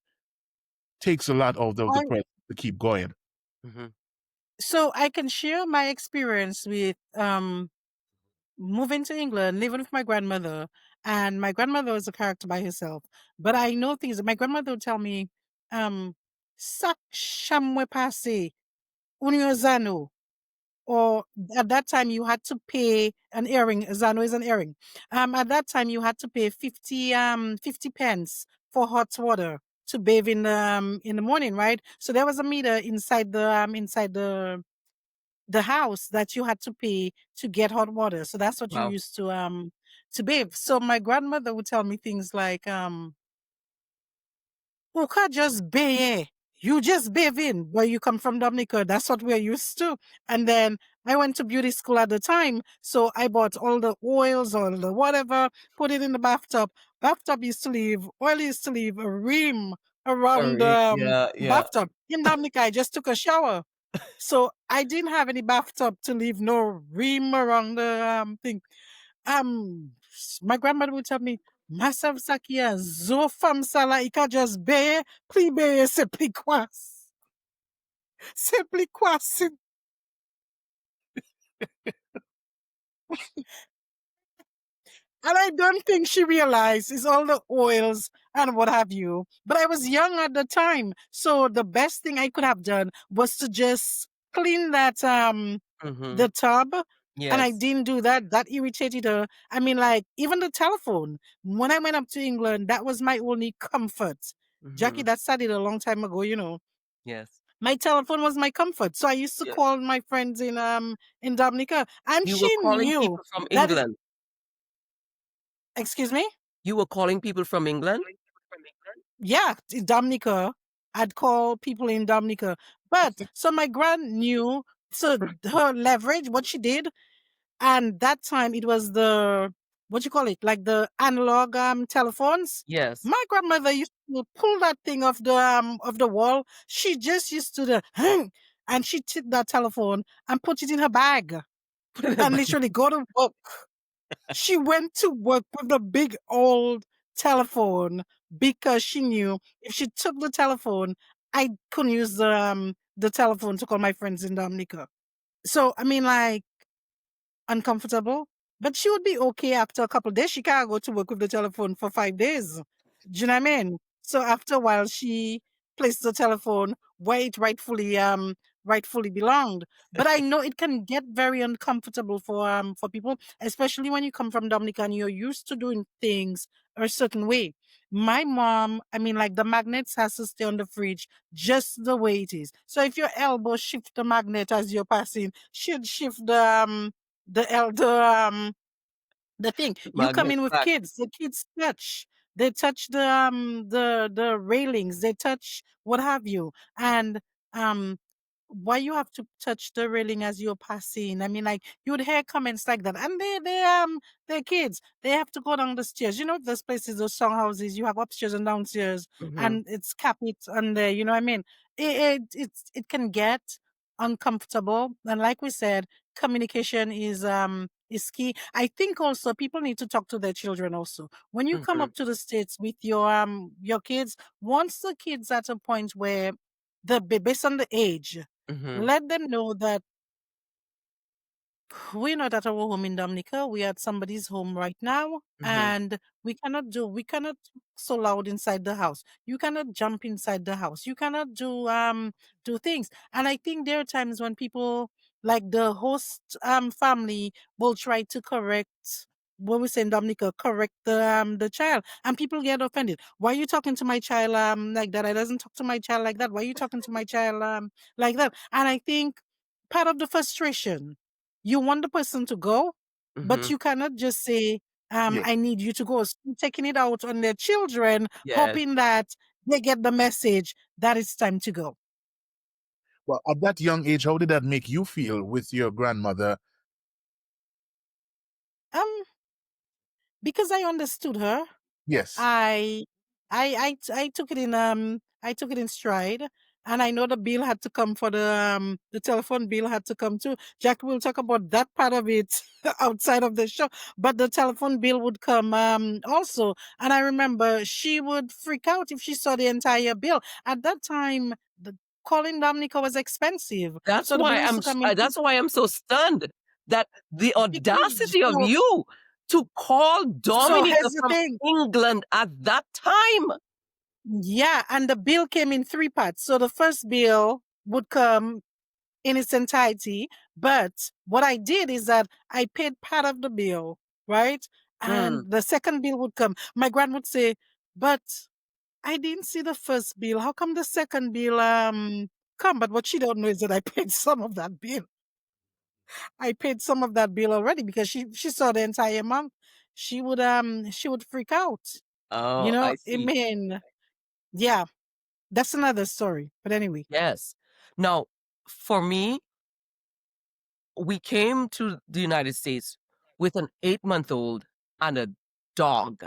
takes a lot out of the I present. to keep going. Mhm. So I can share my experience with moving to England, living with my grandmother, and my grandmother was a character by herself. But I know things that my grandmother would tell me, sak shamwe pase, unyo zano. Or at that time you had to pay an earring. Zano is an earring. At that time you had to pay 50 pence for hot water to bathe in the morning, right? So there was a meter inside the house that you had to pay to get hot water. So that's what you Wow. used to bathe. So my grandmother would tell me things like, "Uka just bathe. You just bathe in where you come from, Dominica. That's what we're used to." And then I went to beauty school at the time, so I bought all the oils or the whatever, put it in the bathtub. Bathtub used to leave oil used to leave a rim around the Sorry. Yeah, yeah. bathtub. In Dominica, I just took a shower. So I didn't have any bathtub to leave no rim around the thing. My grandmother would tell me, Masav Sakia, zo fam sala, ika just be, pli be, se pli kwas. Se pli kwas. And I don't think she realized it's all the oils and what have you. But I was young at the time. So the best thing I could have done was to just clean that Mhm. the tub. And I Yes. didn't do that. That irritated her. I mean, like, even the telephone. When I went up to England, that was my only comfort. Jackie, Mhm. that started a long time ago, you know. Yes. My telephone was my comfort. So I used to Yeah. call my friends in Dominica. And You were she calling knew people from that is England. excuse me? You were calling people from England? Yeah, in Dominica. I'd call people in Dominica. But so my grand knew so her leverage, what she did, and that time it was the what you call it, like the analog telephones. Yes. My grandmother used to pull that thing off the wall. She just used to the and she took that telephone and put it in her bag Put it in a and bag. literally go to work. She went to work with the big old telephone because she knew if she took the telephone, I couldn't use the telephone to call my friends in Dominica. So I mean, like, uncomfortable, but she would be okay after a couple of days. She can't go to work with the telephone for 5 days. Do you know what I mean? So after a while, she placed the telephone where it rightfully belonged. But I know it can get very uncomfortable for people, especially when you come from Dominica and you're used to doing things a certain way. My mom, I mean, like, the magnets has to stay on the fridge just the way it is. So if your elbow shift the magnet as you're passing, should shift the el- the thing. You come Magnet in with back. kids, the kids touch. They touch the railings, they touch what have you. And um why you have to touch the railing as you're passing? I mean, like, you would hear comments like that. And they're kids. They have to go down the stairs. You know, those places, those song houses, you have upstairs and downstairs, Mhm. and it's carpet on there, you know what I mean? It can get uncomfortable. And like we said, communication is key. I think also people need to talk to their children also. When you come Mhm. up to the States with your kids, once the kids at a point where based on the age, Mhm. let them know that we're not at our home in Dominica. We're at somebody's home right now, Mhm. and we cannot so loud inside the house. You cannot jump inside the house. You cannot do things. And I think there are times when people, like the host family, will try to correct what we say in Dominica, correct the child, and people get offended. Why are you talking to my child like that? I doesn't talk to my child like that. Why are you talking to my child like that? And I think part of the frustration, you want the person to go, but Mhm. you cannot just say, Yeah. I need you to go. So taking it out on their children, Yes. hoping that they get the message that it's time to go. Well, at that young age, how did that make you feel with your grandmother? Um, because I understood her. Yes. I I took it in I took it in stride, and I know the bill had to come for the telephone bill had to come too. Jack will talk about that part of it outside of the show, but the telephone bill would come also. And I remember she would freak out if she saw the entire bill. At that time, the calling Dominica was expensive. So the bill used to come in That's why I'm so stunned that the because audacity of you to call so Dominica here's the from thing. England at that time. Yeah, and the bill came in three parts. So the first bill would come in its entirety, but what I did is that I paid part of the bill, right? Mm. And the second bill would come. My grand would say, "But I didn't see the first bill. How come the second bill come?" But what she don't know is that I paid some of that bill. I paid some of that bill already because she saw the entire month. She would freak out. You Oh, know, I I see. mean, yeah, that's another story. But anyway. Yes. Now, for me, we came to the United States with an 8-month-old and a dog.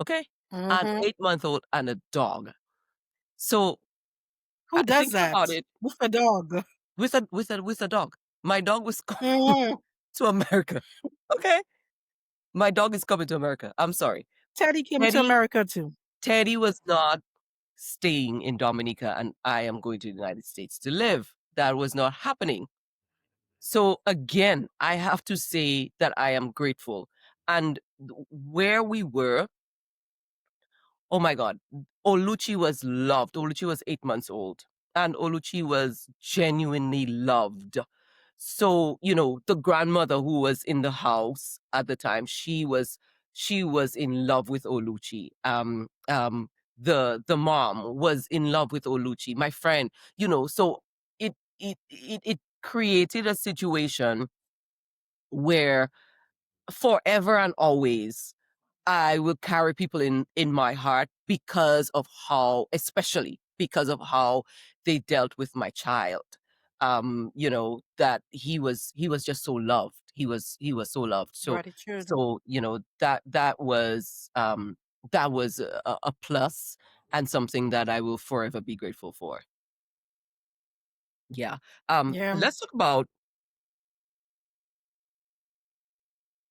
Okay? An Hmm. 8-month-old and a dog. So, Who does thinking that about it, with a dog? with a dog. My dog was coming Hmm. to America. Okay? My dog is coming to America. I'm sorry. Teddy came to Teddy America too. Teddy was not staying in Dominica and I am going to the United States to live. That was not happening. So again, I have to say that I am grateful. And where we were, oh my God, Oluchi was loved. Oluchi was 8 months old, and Oluchi was genuinely loved. So, the grandmother who was in the house at the time, she was in love with Oluchi. The mom was in love with Oluchi. My friend, so it created a situation where forever and always I will carry people in my heart because of especially because of how they dealt with my child. That he was just so loved. He was so loved. So Gratitude. so that was a plus and something that I will forever be grateful for. Yeah. Yeah. Let's talk about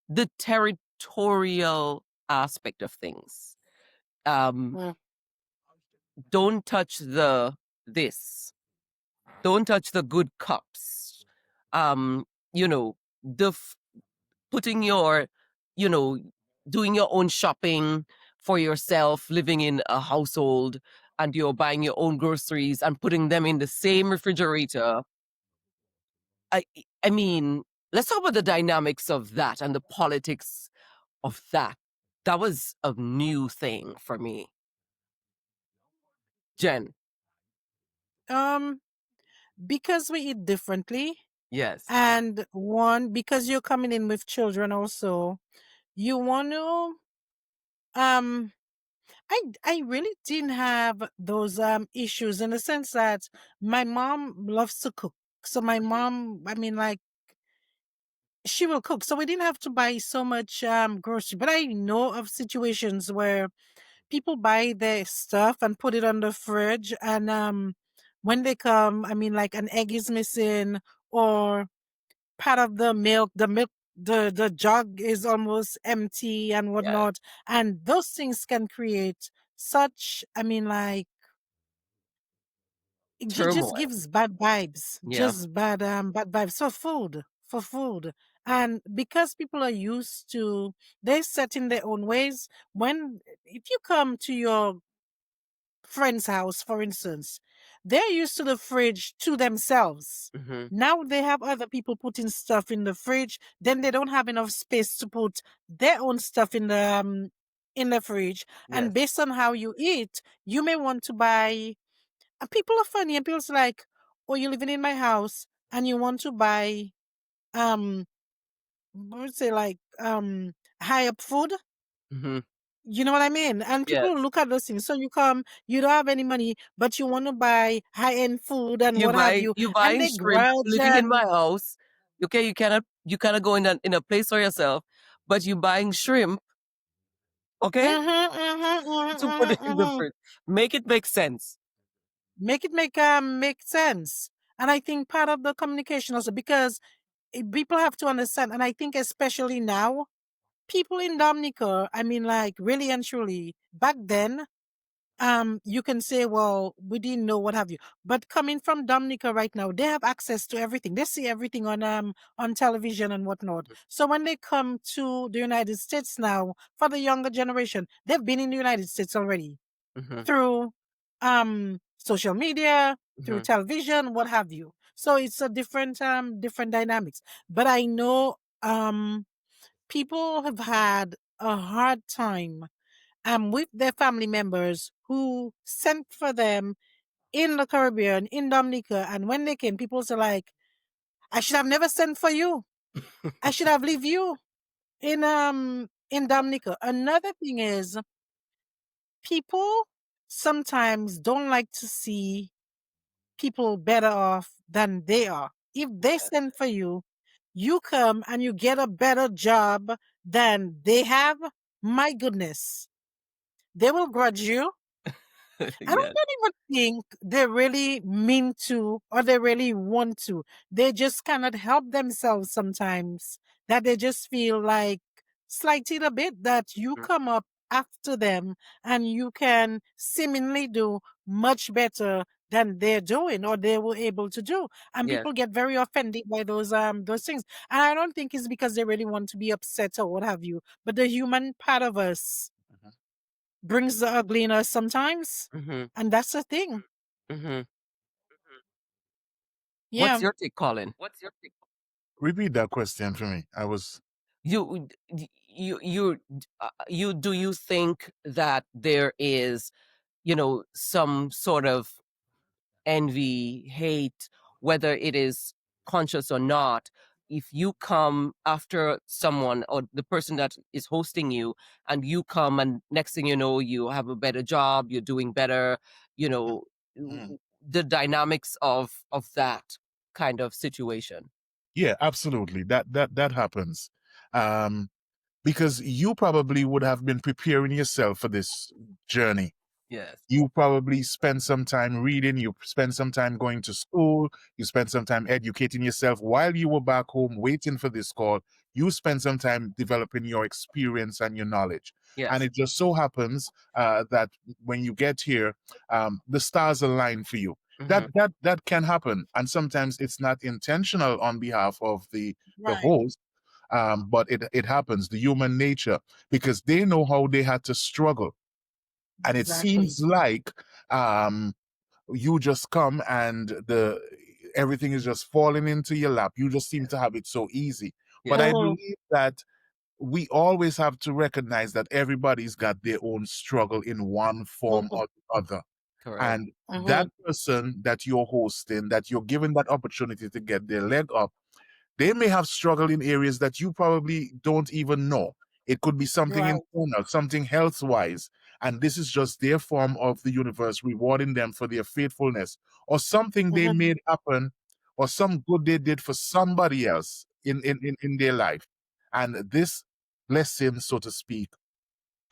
the territorial aspect of things. Um, Mm. don't touch this. Don't touch the good cups. Um, you know, the putting you know, doing your own shopping for yourself, living in a household, and you're buying your own groceries and putting them in the same refrigerator. I I mean, let's talk about the dynamics of that and the politics of that. That was a new thing for me. Jen, Um, because we eat differently, yes. and one because you're coming in with children also, you want to um. I really didn't have those issues in the sense that my mom loves to cook. So my mom, I mean, like she will cook. So we didn't have to buy so much grocery. But I know of situations where people buy their stuff and put it on the fridge, and when they come, I mean, like an egg is missing, or part of the milk, the jug is almost empty and Yeah. whatnot, and those things can create such, I mean, like it just Turmoil. gives bad vibes, Yeah. just bad vibes for food. And because people are used to, they set in their own ways. When if you come to your friend's house, for instance, they're used to the fridge to themselves. Hmm. Now they have other people putting stuff in the fridge. Then they don't have enough space to put their own stuff in the fridge. And Yes. based on how you eat, you may want to buy. And people are funny, and people's like, "Oh, you're living in my house, and you want to buy what would say like high up food." Hmm. You know what I mean? And people Yes. look at those things. So you come, you don't have any money, but you want to buy high end food and You what have buy you, you and buying they shrimp, grudge living in and my house. Okay, you cannot go in a place for yourself, but you buying shrimp, okay, to put it in the mhm. fridge. Make it make sense. Make it make sense. And I think part of the communication also because people have to understand, and I think especially now, people in Dominica, I mean, like really and truly, back then you can say, well, we didn't know, what have you. But coming from Dominica right now, they have access to everything. They see everything on television and whatnot. So when they come to the United States now, for the younger generation, they've been in the United States already Mm-hmm. through social media, through Mm-hmm. television, what have you. So it's a different dynamics. But I know people have had a hard time with their family members who sent for them in the Caribbean, in Dominica, and when they came, people say like, I should have never sent for you. I should have leave you in Dominica. Another thing is people sometimes don't like to see people better off than they are. If they send for you, you come and you get a better job than they have, my goodness, they will grudge you. I Yes. don't even think they really mean to or they really want to. They just cannot help themselves sometimes. That they just feel like slighted a bit that you Mm. come up after them and you can seemingly do much better than they're doing or they were able to do. And Yes. people get very offended by those things. And I don't think it's because they really want to be upset or what have you. But the human part of us Mhm. brings the ugly in us sometimes. Mm-hmm. And that's the thing. Mm-hmm. Yeah. What's your take, Colin? Repeat that question for me. I was. You do you think that there is, some sort of envy, hate, whether it is conscious or not, if you come after someone or the person that is hosting you and you come and next thing you know, you have a better job, you're doing better, you know, Mhm. the dynamics of that kind of situation. Yeah, absolutely. That happens. Um, because you probably would have been preparing yourself for this journey. Yes. You probably spend some time reading, you spend some time going to school, you spend some time educating yourself while you were back home waiting for this call. You spend some time developing your experience and your knowledge. And Yes. it just so happens that when you get here, the stars align for you. That Hmm. that can happen, and sometimes it's not intentional on behalf of the Right. host, but it happens. The human nature, because they know how they had to struggle, and it Exactly. seems like um you just come and the everything is just falling into your lap. You just seem to have it so easy. But Yes. I Mhm. believe that we always have to recognize that everybody's got their own struggle in one form Mhm. or the other. Correct. And that Mhm. person that you're hosting, that you're given that opportunity to get their leg up, they may have struggled in areas that you probably don't even know. It could be something Right. internal, something health wise. And this is just their form of the universe rewarding them for their faithfulness, or something they Mhm. made happen, or some good they did for somebody else in their life. And this blessing, so to speak,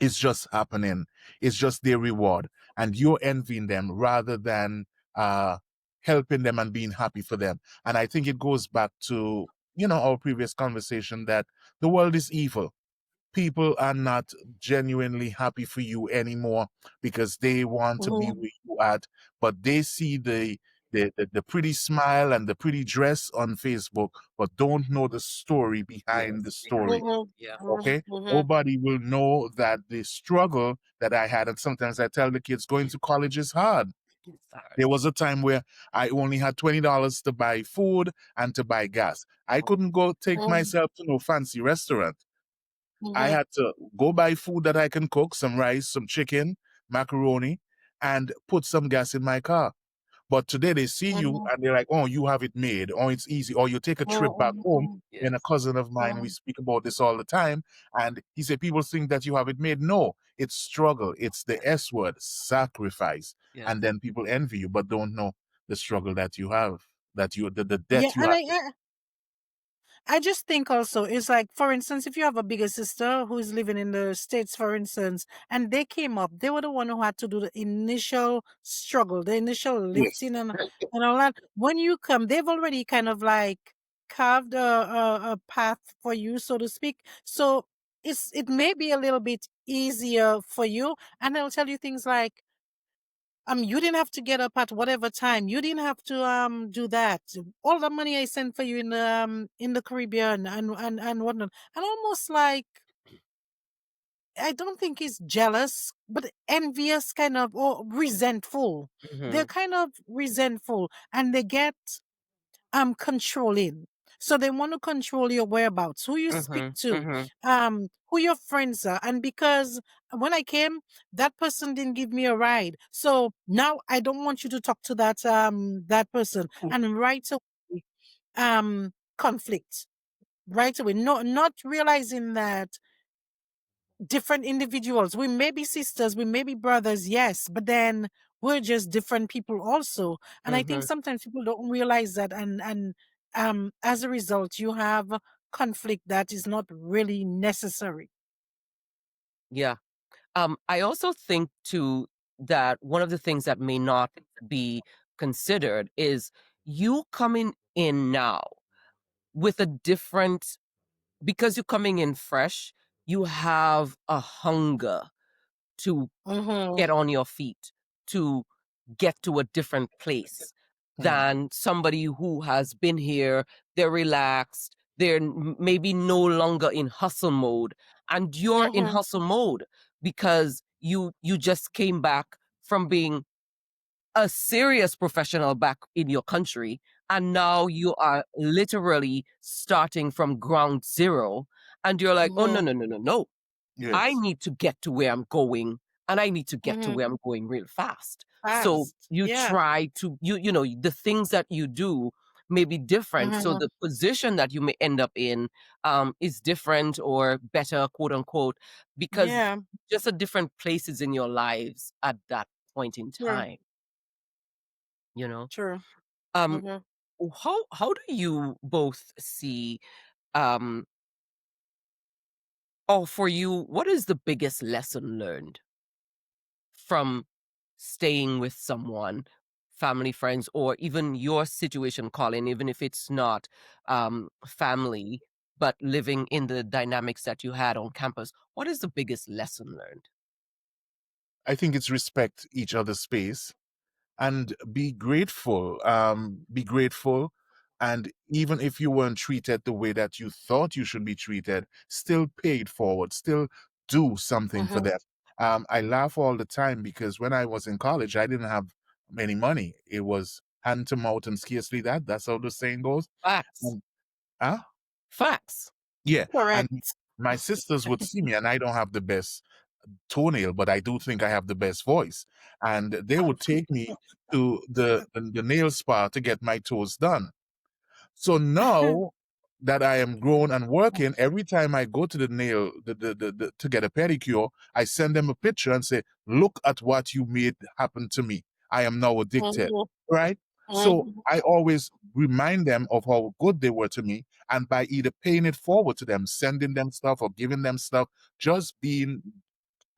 is just happening. It's just their reward. And you're envying them rather than uh, helping them and being happy for them. And I think it goes back to, our previous conversation that the world is evil. People are not genuinely happy for you anymore because they want to be Mhm. where you at, but they see the pretty smile and the pretty dress on Facebook, but don't know the story behind the Yes. story. Mhm. Yeah. Mhm. Okay, Mhm. nobody will know that the struggle that I had, and sometimes I tell the kids going to college is hard. It's hard. There was a time where I only had $20 to buy food and to buy gas. I couldn't go take Mhm. myself to no fancy restaurant. I Mhm. had to go buy food that I can cook, some rice, some chicken, macaroni, and put some gas in my car. But today they see you Mhm. and they're like, oh, you have it made, or it's easy, or you take a trip back home. Mhm. And a Yes. cousin of mine, we Mhm. speak about this all the time. And he said, people think that you have it made. No, it's struggle. It's the Yes. S word, sacrifice. Yes. And then people envy you, but don't know the struggle that you have, the Yeah, debt you and have. I just think also it's like, for instance, if you have a bigger sister who is living in the States, for instance, and they came up, they were the one who had to do the initial struggle, the initial Yes. lifting and all that. When you come, they've already kind of like carved a path for you, so to speak. So it may be a little bit easier for you. And they'll tell you things like, you didn't have to get up at whatever time. You didn't have to do that. All the money I sent for you in the Caribbean and whatnot. And almost like I don't think he's jealous, but envious kind of or resentful. They're Mhm. kind of resentful and they get controlling. So they want to control your whereabouts, who you speak Mhm. to, Mhm. who your friends are. And because when I came, that person didn't give me a ride. So now I don't want you to talk to that person. And right away, conflict. Right away. No, not realizing that different individuals. We may be sisters, we may be brothers, yes, but then we're just different people also. And I think Mhm. sometimes people don't realize that, and as a result, you have conflict that is not really necessary. Yeah. I also think too that one of the things that may not be considered is you coming in now with a different, because you're coming in fresh, you have a hunger to Mm-hmm. get on your feet, to get to a different place Hmm. than somebody who has been here, they're relaxed, they're maybe no longer in hustle mode, and you're in Mm-hmm. hustle mode because you just came back from being a serious professional back in your country, and now you are literally starting from ground zero, and you're like, oh, no, Mm-hmm. no, no, no, no, I Yes. need to get to where I'm going, and I need to get to Mm-hmm. where I'm going real fast. So Fast. you Yeah. try to, the things that you do may be different. So Mm-hmm. the position that you may end up in is different or better, quote unquote, because Yeah. just at different places in your lives at that point in True. time, you know. True. Um, Mm-hmm. how do you both see um or for you, what is the biggest lesson learned from staying with someone, family, friends, or even your situation, Colin, even if it's not family, but living in the dynamics that you had on campus? What is the biggest lesson learned? I think it's respect each other's space and be grateful. Be grateful. And even if you weren't treated the way that you thought you should be treated, still pay it forward, still do something for Mm-hmm. them. I laugh all the time because when I was in college, I didn't have any money. It was hand to mouth and scarcely that. That's how the saying goes. Facts. Um, huh? Facts. Yeah. And Correct. my sisters would see me, and I don't have the best toenail, but I do think I have the best voice. And they would take me to the nail spa to get my toes done. So now that I am grown and working, every time I go to the nail to get a pedicure, I send them a picture and say, "Look at what you made happen to me. I am now addicted." Mm-hmm. Right? So Mm-hmm. I always remind them of how good they were to me, and by either paying it forward to them, sending them stuff or giving them stuff, just being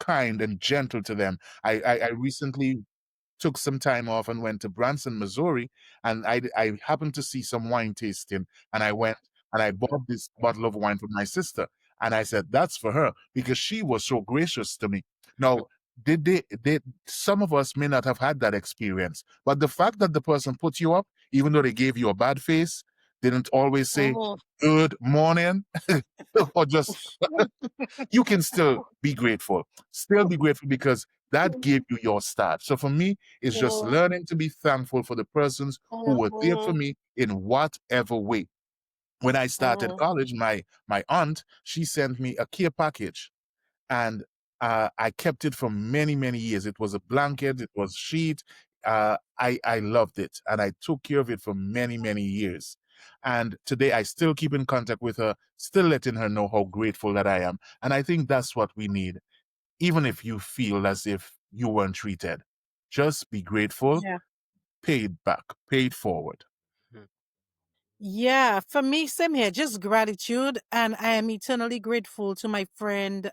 kind and gentle to them. I recently took some time off and went to Branson, Missouri, and I happened to see some wine tasting, and I went and I bought this bottle of wine for my sister, and I said that's for her because she was so gracious to me. Now, did some of us may not have had that experience, but the fact that the person put you up, even though they gave you a bad face, didn't always say Mm-hmm. good morning or just you can still be grateful. Still be grateful because that gave you your start. So for me, it's just Mm-hmm. learning to be thankful for the persons who were there for Mm-hmm. me in whatever way. When I started Mm-hmm. college, my aunt, she sent me a care package, and I kept it for many, many years. It was a blanket, it was sheet. I loved it, and I took care of it for many, many years. And today, I still keep in contact with her, still letting her know how grateful that I am. And I think that's what we need. Even if you feel as if you weren't treated, just be grateful, Yeah. pay it back, pay it forward. Mhm. Yeah, for me, same here, just gratitude. And I am eternally grateful to my girlfriend,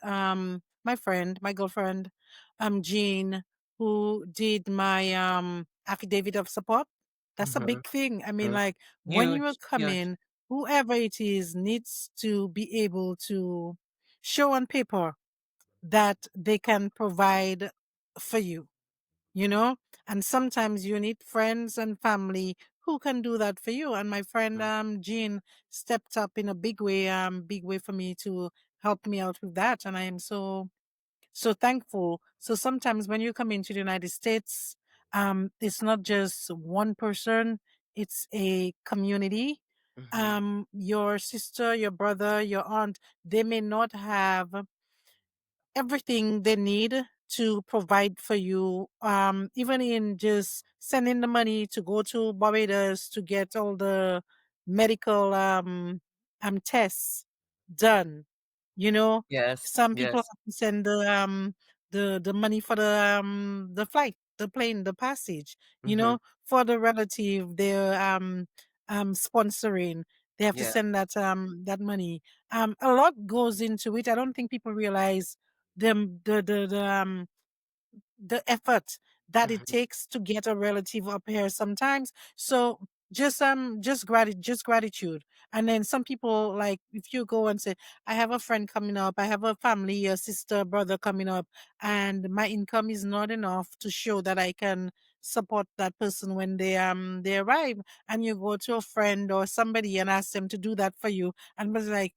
Jean, who did my affidavit of support. That's a Mhm. big thing. I mean, Mhm. like when you are Huge, huge. coming, whoever it is needs to be able to show on paper that they can provide for you. you know? And sometimes you need friends and family who can do that for you. And my friend Mm. Jean stepped up in a big way for me to help me out with that. And I am so thankful. So sometimes when you come into the United States, it's not just one person, it's a community. Mhm. Your sister, your brother, your aunt, they may not have everything they need to provide for you, even in just sending the money to go to Barbados to get all the medical tests done. You know, Yes, some people yes. have to send the money for the flight, the plane, the passage. You Mhm. know, for the relative they're sponsoring, they have to Yeah. send that money. A lot goes into it. I don't think people realize the the effort that it Mhm. takes to get a relative up here sometimes. So just gratitude. And then some people, like, if you go and say, I have a friend coming up, I have a family, a sister, brother coming up, and my income is not enough to show that I can support that person when they arrive, and you go to a friend or somebody and ask them to do that for you, and was like,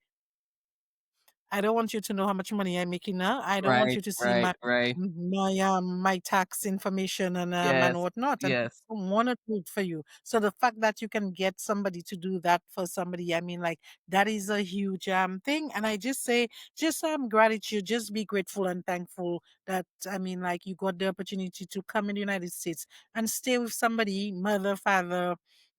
I don't want you to know how much money I'm making now. I don't want Right, you to see right, right. my tax information and Yes, whatnot. And yes. I don't want to do it for you. So the fact that you can get somebody to do that for somebody, I mean, like, that is a huge thing. And I just say, just gratitude, just be grateful and thankful that, I mean, like, you got the opportunity to come in the United States and stay with somebody, mother, father,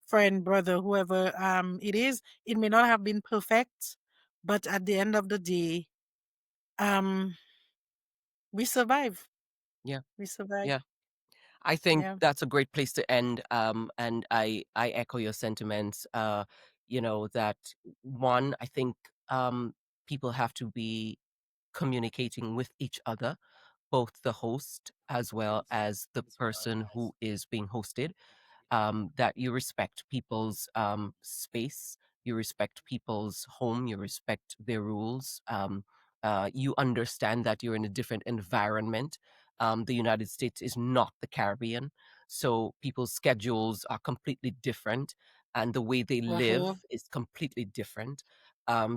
friend, brother, whoever it is. It may not have been perfect, but at the end of the day, um, we survive. Yeah, We survive. yeah. I think Yeah. that's a great place to end. And I echo your sentiments. That one, I think people have to be communicating with each other, both the host as well as the person who is being hosted, that you respect people's space, you respect people's home, you respect their rules. You understand that you're in a different environment. The United States is not the Caribbean, so people's schedules are completely different, and the way they live Uh-huh. is completely different.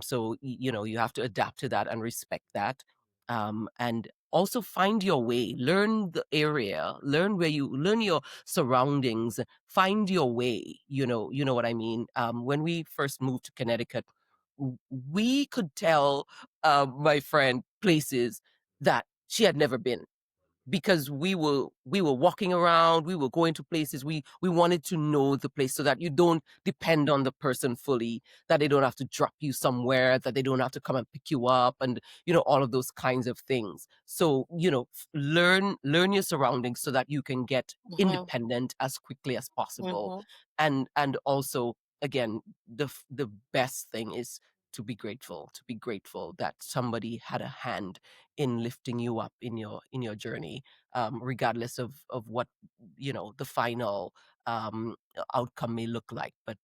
So you have to adapt to that and respect that. And also find your way, learn the area, learn your surroundings, find your way. You know what I mean. When we first moved to Connecticut, we could tell my friend places that she had never been, because we were walking around, we were going to places, we wanted to know the place, so that you don't depend on the person fully, that they don't have to drop you somewhere, that they don't have to come and pick you up, and all of those kinds of things. So learn your surroundings so that you can get Uh-huh. independent as quickly as possible. Uh-huh. And also, again, the best thing is to be grateful that somebody had a hand in lifting you up in your journey, regardless of what the final outcome may look like. But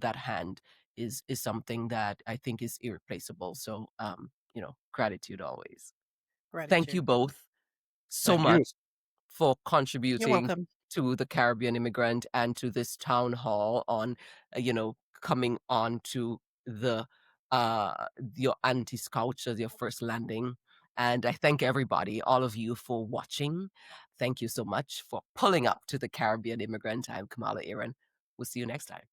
that hand is something that I think is irreplaceable. So gratitude always. Thank you Gratitude. both so Thank you. much for You're contributing welcome. to the Caribbean Immigrant and to this town hall on, coming on to the your auntie's couch as your first landing. And I thank everybody, all of you, for watching. Thank you so much for pulling up to the Caribbean Immigrant. I'm Kamala Aaron. We'll see you next time.